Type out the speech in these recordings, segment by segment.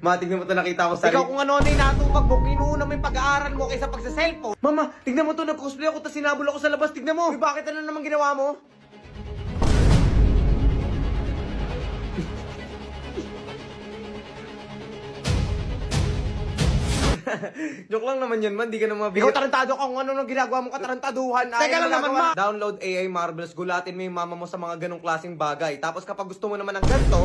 Ma, tignan mo ito, nakita ko sa... Ikaw kung ano yung natupag mo, kinuuna mo yung pag-aaral mo kaysa pagsa-cellphone. Mama, tignan mo ito, nag-cosplay ako, tapos sinabol ako sa labas, tignan mo! Uy, bakit ano naman ginawa mo? Joke lang naman yun, man, di ka na Ikaw tarantado ka kung ano nang ginagawa mong katarantaduhan. Teka lang naman, ma! ma. Download AI Marbles, gulatin mo yung mama mo sa mga ganong klaseng bagay. Tapos kapag gusto mo naman ng ganito,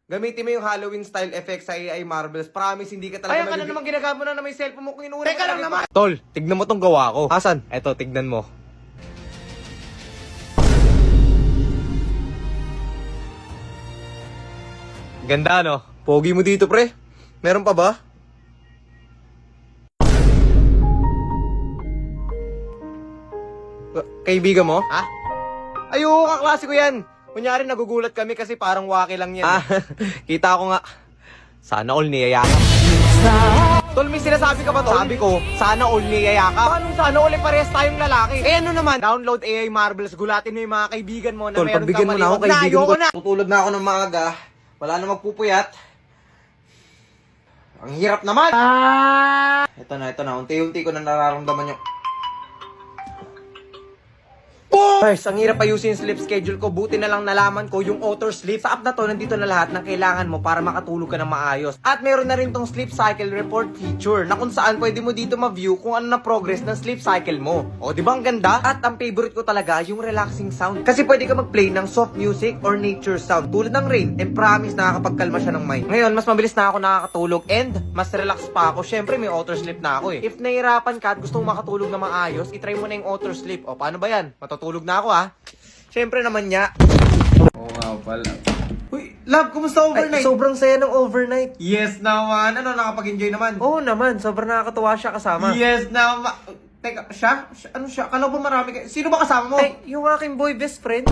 gamitin mo yung Halloween style effect sa AI Marbles. Promise, hindi ka Ay, talaga ano naman ginagawa mo na may cellphone mo kung inuuna Teka mo lang lagi naman! pa- Tol, tignan mo tong gawa ko. Asan? Eto, tignan mo. Ganda, no? Pogi mo dito, pre. Meron pa ba? Kaibigan mo? Ha? Ayoko, kaklase ko yan. Kunyari, nagugulat kami kasi parang waki lang yan. Kita ko nga. Sana all niyayakap. Tol, may sinasabi ka ba, Tol? Sabi ko, sana all niyayakap. Paano sana all parehas tayong lalaki? Eh ano naman? Download AI Marbles, gulatin mo yung mga kaibigan mo na Tol, meron pagbigyan kang mo na ako, maliwag kaibigan ko. ayoko na. Tutulog na ako ng maaga. Wala na magpupuyat. Ang hirap naman! Ito na. Unti-unti ko na nararamdaman yung... Guys, ang hirap ayusin yung sleep schedule ko. Buti na lang nalaman ko yung auto sleep. Sa app na to, nandito na lahat ng kailangan mo para makatulog ka ng maayos. At meron na rin tong sleep cycle report feature na kung saan pwede mo dito ma-view kung ano na progress ng sleep cycle mo. O, di ba ang ganda? At ang favorite ko talaga, yung relaxing sound. Kasi pwede ka mag-play ng soft music or nature sound tulad ng rain. And promise, nakakapagkalma siya ng mind. Ngayon, mas mabilis na ako nakakatulog and mas relax pa ako. Syempre, may auto sleep na ako eh. If nahihirapan ka at gusto mo makatulog na maayos, itry mo na yung auto sleep. O, paano ba yan? Matutulog na ako ah. Siyempre naman niya. Oo nga pala. Uy, love, kumusta overnight? Ay, sobrang saya ng overnight. Yes naman. Ano, nakapag-enjoy naman? Oo naman, sobrang nakakatuwa siya kasama. Yes naman. Teka, siya? Ano siya? Kala ba marami kayo? Sino ba kasama mo? Ay, yung aking boy best friend.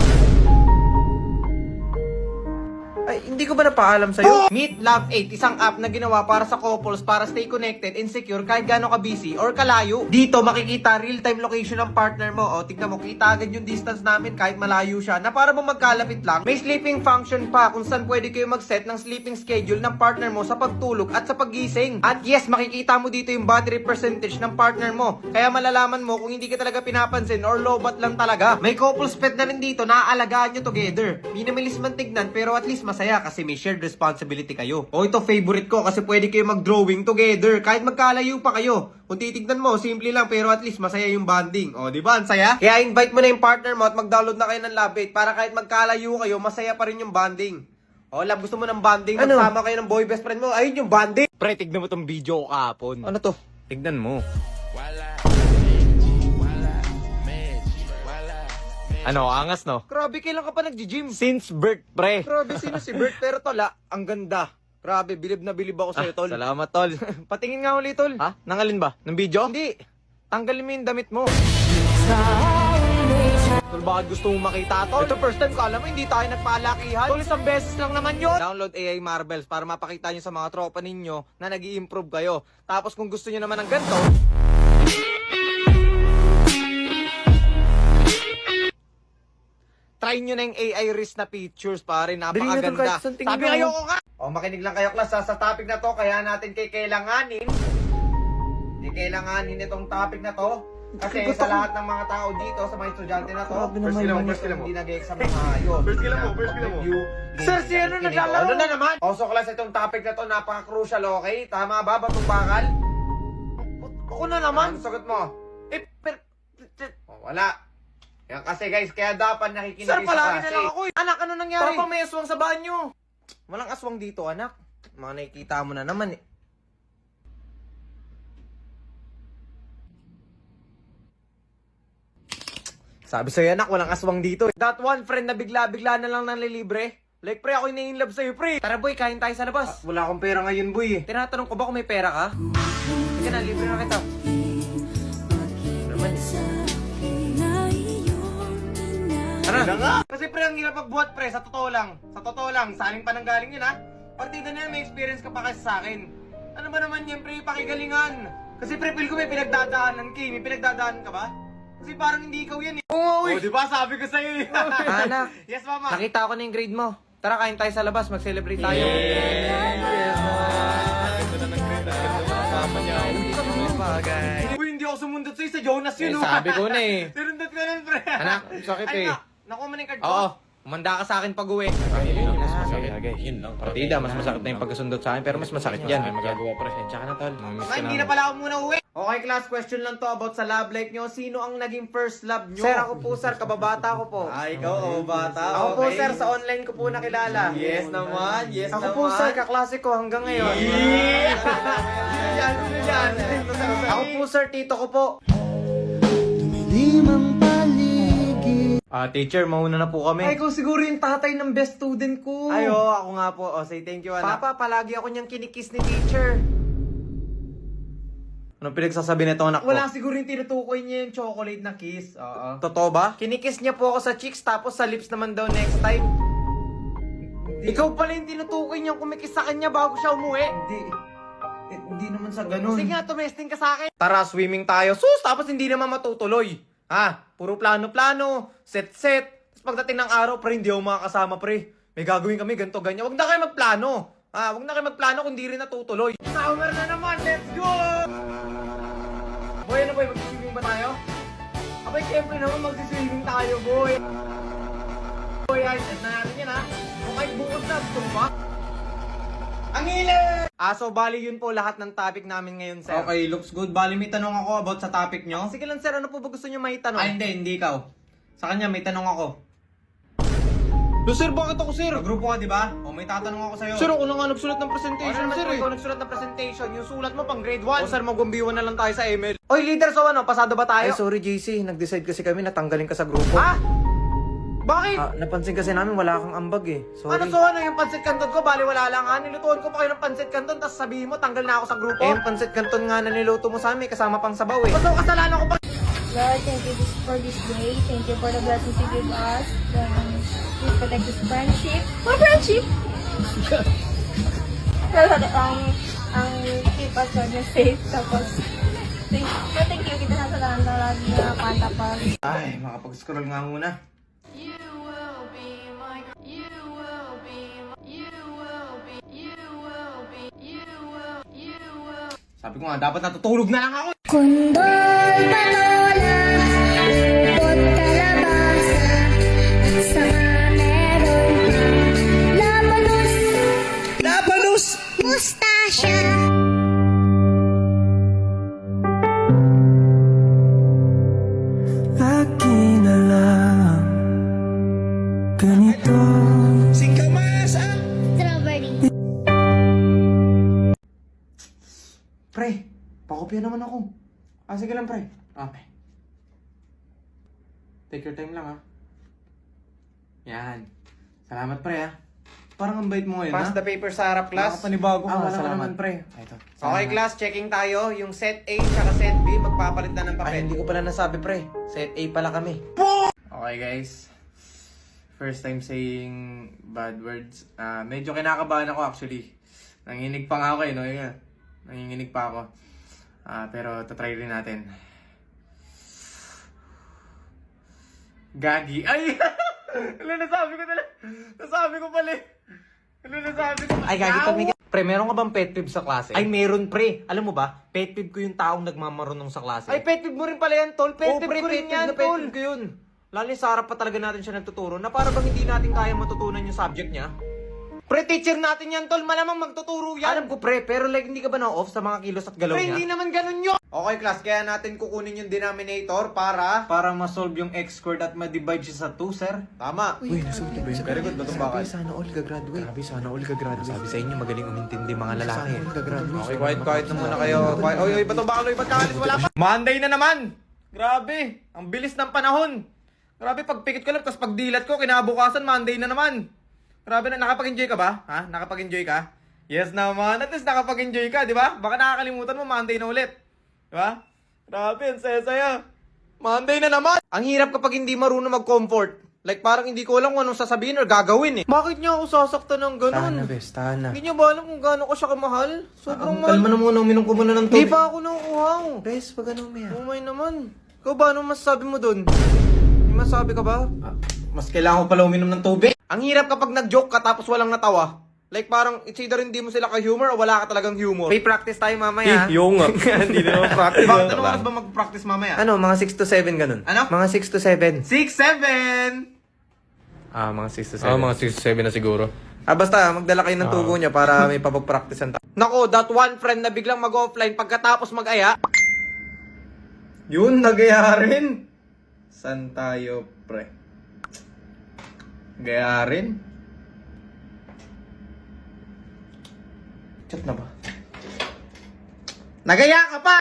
Ay, hindi ko ba napaalam sa'yo? Meet Love 8, isang app na ginawa para sa couples para stay connected and secure kahit gaano ka busy or kalayo. Dito makikita real-time location ng partner mo. O, tignan mo, kita agad yung distance namin kahit malayo siya na para mo magkalapit lang. May sleeping function pa kung saan pwede kayo mag-set ng sleeping schedule ng partner mo sa pagtulog at sa paggising. At yes, makikita mo dito yung battery percentage ng partner mo. Kaya malalaman mo kung hindi ka talaga pinapansin or lobat lang talaga. May couples pet na rin dito na aalagaan nyo together. Minimalis man tignan pero at least masaya kasi may shared responsibility kayo. O ito favorite ko kasi pwede kayo mag-drawing together kahit magkalayo pa kayo. Kung titignan mo, simple lang pero at least masaya yung bonding. O, di ba? Ang saya? Kaya invite mo na yung partner mo at mag-download na kayo ng Love 8 para kahit magkalayo kayo, masaya pa rin yung bonding. O, love, gusto mo ng bonding? Ano? Magsama kayo ng boy best friend mo. Ayun yung bonding. Pre, tignan mo tong video ko kahapon. Ano to? Tignan mo. Ano, angas no? Grabe, kailan ka pa nag-gym? Since birth, pre. Grabe, sino si Bert? Pero tola, ang ganda. Grabe, bilib na bilib ako sa'yo, tol. Salamat, tol. Patingin nga ulit, tol. Ha? Nangalin ba? Ng video? Hindi. Tanggalin mo yung damit mo. Tol, bakit gusto mong makita, tol? Ito first time ko, alam mo, hindi tayo nagpaalakihan. Tol, isang beses lang naman yun. Download AI Marbles para mapakita nyo sa mga tropa ninyo na nag-i-improve kayo. Tapos kung gusto nyo naman ng ganito, try nyo na yung AI risk na features, pare. Napakaganda. Sabi kayo ko nga. O, makinig lang kayo, class. Sa topic na to, kaya natin kailanganin. Hindi kailanganin itong topic na to. Kasi sa lahat ng mga tao dito, sa mga estudyante na to, First kila mo, hindi nag-exam na maayos. First kila mo. Sir, si ano naglalaro? Ano na naman? So, class, itong topic na to, napaka-crucial, okay? Tama ba? Batong bakal? Ako na naman. Ano sagot mo? Eh, O, wala. Yan kasi guys, kaya dapat nakikinig sir, kayo sa palagi na klase. lang ako eh. Anak, ano nangyari? Papa, may aswang sa banyo. Walang aswang dito, anak. Mga nakikita mo na naman eh. Sabi sa'yo, anak, walang aswang dito eh. That one friend na bigla-bigla na lang nanlilibre. Like, pre, ako in love sa'yo, pre. Tara boy, kain tayo sa labas. Wala akong pera ngayon, boy eh. Tinatanong ko ba kung may pera ka? Sige na, libre na kita. Naman. Tara. Kasi pre, ang hirap magbuhat, pre. Sa totoo lang. Sa totoo lang. Sa aling pa nang galing yun, ha? Partida na yan, may experience ka pa kasi sa akin. Ano ba naman yan, pre? Pakigalingan. Kasi pre, feel ko may pinagdadaanan ka eh. May pinagdadaanan ka ba? Kasi parang hindi ikaw yan eh. Oo, di ba? Sabi ko sa'yo eh. Anak, Yes, mama. nakita ko na yung grade mo. Tara, kain tayo sa labas. Mag-celebrate tayo. Uy, hindi ako sumundot sa'yo sa Jonas yun. oh. Sabi ko na eh. Sinundot ka nun, pre. Anak, sakit eh. Nakuha mo na yung card ko. Oo, umanda ka sa akin pag uwi. Yun lang. Partida, mas masakit na yung pagkasundot sa akin, pero mas masakit yan. Magagawa pa rin. Tsaka na, tol. Ay, hindi na pala ako muna uwi. Okay, class, question lang to about sa love life nyo. Sino ang naging first love nyo? Sir, ako po, sir. Kababata ko po. Ay, ikaw, bata. Ako po, okay. sir. Sa online ko po nakilala. Yes naman, yes Ako naman. po, sir. Kaklase ko hanggang ngayon. Sino dyan? Sino dyan? Ako po, sir. Tito ko po. Teacher, mauna na po kami. Ay, ikaw siguro yung tatay ng best student ko. Ay, oo, ako nga po. O, say thank you, anak. Papa, palagi ako niyang kinikiss ni teacher. Anong pinagsasabi nito, anak ko? Wala siguro yung tinutukoy niya yung chocolate na kiss. Oo. Totoo ba? Kinikiss niya po ako sa cheeks, tapos sa lips naman daw next time. Ikaw pala yung tinutukoy niyang kumikiss sa kanya bago siya umuwi. Hindi naman sa ganun. Sige nga, tumesting ka sa akin. Tara, swimming tayo. Sus, tapos hindi naman matutuloy. Ha? Puro plano-plano, set-set. Tapos pagdating ng araw, pre, hindi ako makakasama, pre. May gagawin kami, ganito, ganyan. Huwag na kayo magplano. Ha? Huwag na kayo magplano kung di rin natutuloy. Summer na naman, let's go! Boy, ano boy, mag-swimming ba tayo? Abay, siyempre naman mag-swimming tayo, boy. Boy, ay, set na natin yan, ha? Kung kahit bukas na, gusto mo ba? Ang hilig! So bali yun po lahat ng topic namin ngayon, sir. Okay, looks good. Bali, may tanong ako about sa topic nyo. Sige lang, sir. Ano po ba gusto niyo maitanong? Ay, hindi ikaw. Sa kanya, may tanong ako. Sir, bakit ako, sir? Grupo ka, di ba? O, may tatanong ako sa'yo. Sir, ako na nga nagsulat ng presentation, Ano sir. naman, Ikaw nagsulat ng presentation. Yung sulat mo pang grade 1. O, sir, magumbiwan na lang tayo sa email. Oy, leader, so ano? Pasado ba tayo? Ay, sorry, JC. Nag-decide kasi kami na tanggalin ka sa grupo. Ha? Bakit? Napansin kasi namin wala kang ambag eh. Sorry. Ano so ano yung pancit canton ko? Bali wala lang ha. Nilutuan ko pa kayo ng pancit canton tapos sabihin mo tanggal na ako sa grupo. Eh, yung pancit canton nga na niluto mo sa amin, kasama pang sabaw eh. Basta kasalanan ko pa. Lord, thank you for this day. Thank you for the blessings you give us. Please protect this friendship. What friendship? Pero ang keep us on your safe. Tapos, thank you. Kita sa salamat na lagi na kanta pa. Ay, makapag-scroll nga muna. Sabi ko nga, dapat natutulog na lang ako. Kundol, panola, upot kalabasa, at saka meron labanos, mustasya. Lagi na lang ganito. Strawberry. Pre, pakopya naman ako. Sige lang, pre. Okay. Take your time lang, ha. Yan. Salamat, pre, ha. Parang ang bait mo ngayon, Pass ha. the paper sa harap, class. Nakapanibago ka. Wala ka Salamat, naman, pre. Ay, ito. Okay, class, checking tayo. Yung set A tsaka set B, magpapalit na ng papel. Ay, hindi ko pala nasabi, pre. Set A pala kami. Okay, guys. First time saying bad words. Medyo kinakabahan ako, actually. Nanginig pa nga ako, no? Yun, nanginginig pa ako. Pero tatry rin natin. Gagi. Ay! Ano, nasabi ko talaga. Nasabi ko pala. Ano, nasabi ko. Ay, gagi tumigil. Pre, meron ka bang pet peeve sa klase? Ay, meron, pre. Alam mo ba, pet peeve ko yung taong nagmamarunong sa klase. Ay, pet peeve mo rin pala yan, tol. Pet Oo, peeve pre, ko rin pet peeve yan, na pet tol. peeve ko yun. Lalo sa harap pa talaga natin siya nagtuturo na para bang hindi natin kaya matutunan yung subject niya. Pre, teacher natin yan, tol. Malamang magtuturo yan. Alam ko, pre, pero like hindi ka ba na-off sa mga kilos at galaw Pre, niya? hindi naman ganun yun. Okay, class, kaya natin kukunin yung denominator para ma-solve yung x squared at ma-divide siya sa 2, sir. tama. Uy, nasulti ba yun? Very good, batong bakal. Sana all gagraduate. Grabe, sana all gagraduate. Sabi sa inyo, magaling umintindi mga lalaki. Sana all gagraduate. Okay, quiet na muna kayo. Oy, batong bakal, ba't kakalis? Wala pa. Monday na naman! Grabe, ang bilis ng panahon. Grabe, pagpikit ko lang, tapos pagdilat ko, kinabukasan, Monday na naman. Grabe na, nakapag-enjoy ka ba? Ha? Nakapag-enjoy ka? Yes naman, at least nakapag-enjoy ka, di ba? Baka nakakalimutan mo, Monday na ulit. Di ba? Grabe, ang saya-saya. Monday na naman! Ang hirap kapag hindi marunong mag-comfort. Like, parang hindi ko alam kung anong sasabihin or gagawin eh. Bakit niya ako sasaktan ng ganun? Sana, bes, sana. Hindi niya ba alam kung gaano ko siya kamahal? Sobrang mahal. Kalma na muna, uminom ko muna ng Hindi tubig. pa ako nakukuhaw. Bes, pag ano, Mea? Umay naman. Ikaw ba? Anong masasabi mo dun? May masasabi ka ba? Mas kailangan ko pala uminom ng tubig. Ang hirap kapag nag-joke ka tapos walang natawa. Like parang it's either hindi mo sila ka-humor o wala ka talagang humor. May practice tayo mamaya. Yung nga. Hindi naman practice. Bakit ano oras ba mag-practice mamaya? Ano, mga 6 to 7 ganun. Ano? Mga 6 to 7. 6, 7! Mga 6 to 7. Mga 6-7 na siguro. Basta, magdala kayo ng tubo niya para may papag-practicean tayo. Nako, that one friend na biglang mag-offline pagkatapos mag-aya. Yun, nagaya rin. San tayo, pre? Gaya rin? Chat na ba? Nagaya ka pa!